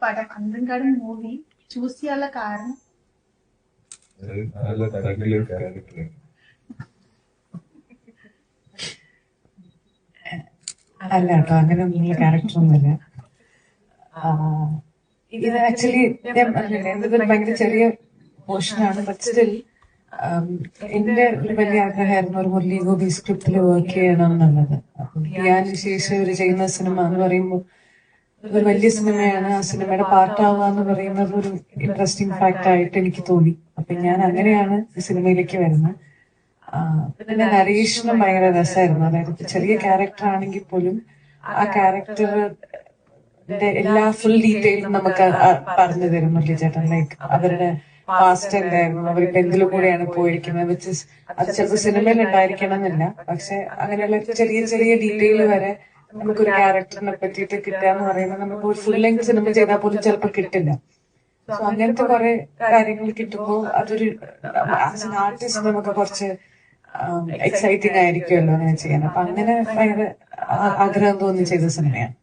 പടം അന്തൻകാടൻ movie choose ചെയ്യാനുള്ള കാരണം? അല്ല കേട്ടോ, അങ്ങനെ ഒന്നുള്ള ക്യാരക്ടർ ഒന്നുമില്ല. ഇത് ആക്ച്വലി എന്തൊരു ഭയങ്കര ചെറിയ പോർഷനാണ്. ബട്ട് സ്റ്റിൽ എന്റെ ഒരു വലിയ ആഗ്രഹമായിരുന്നു ഒരു മുരളി ഗോപി സ്ക്രിപ്റ്റിൽ വർക്ക് ചെയ്യണം എന്നുള്ളത്. അപ്പം ഞാൻ ശേഷം ഒരു ചെയ്യുന്ന സിനിമ എന്ന് പറയുമ്പോൾ ഒരു വലിയ സിനിമയാണ്. ആ സിനിമയുടെ പാർട്ടാവുക എന്ന് പറയുന്നത് ഒരു ഇൻട്രസ്റ്റിംഗ് ഫാക്ട് ആയിട്ട് എനിക്ക് തോന്നി. അപ്പൊ ഞാൻ അങ്ങനെയാണ് ഈ സിനിമയിലേക്ക് വരുന്നത്. പിന്നെ നരേഷനും ഭയങ്കര രസമായിരുന്നു. അതായത് ചെറിയ ക്യാരക്ടർ ആണെങ്കിൽ പോലും ആ ക്യാരക്ടറിന്റെ എല്ലാ ഫുൾ ഡീറ്റെയിലും നമുക്ക് പറഞ്ഞു തരും മുരളി ചേട്ടൻ. ലൈക്ക് അവരുടെ പാസ്റ്റ് എന്തായിരുന്നു, അവർക്ക് എന്തിലും കൂടെയാണ് പോയിരിക്കുന്നത്, വിച്ച് അത് ചിലപ്പോൾ സിനിമയിൽ ഉണ്ടായിരിക്കണം എന്നില്ല. പക്ഷെ അങ്ങനെയുള്ള ചെറിയ ചെറിയ ഡീറ്റെയിൽ വരെ നമുക്കൊരു ക്യാരക്ടറിനെ പറ്റിയിട്ട് കിട്ടുക എന്ന് പറയുന്നത് നമുക്ക് ഒരു ഫുൾ ലെങ്ത് സിനിമ ചെയ്താൽ പോലും ചിലപ്പോൾ കിട്ടില്ല. സോ അങ്ങനത്തെ കുറെ കാര്യങ്ങൾ കിട്ടുമ്പോൾ അതൊരു ആസ് എൻ ആർട്ടിസ്റ്റ് നമുക്ക് കുറച്ച് എക്സൈറ്റിംഗ് ആയിരിക്കുമല്ലോ അങ്ങനെ ചെയ്യാൻ. അപ്പൊ അങ്ങനെ ഭയങ്കര ആഗ്രഹം തോന്നി ചെയ്ത സിനിമയാണ്.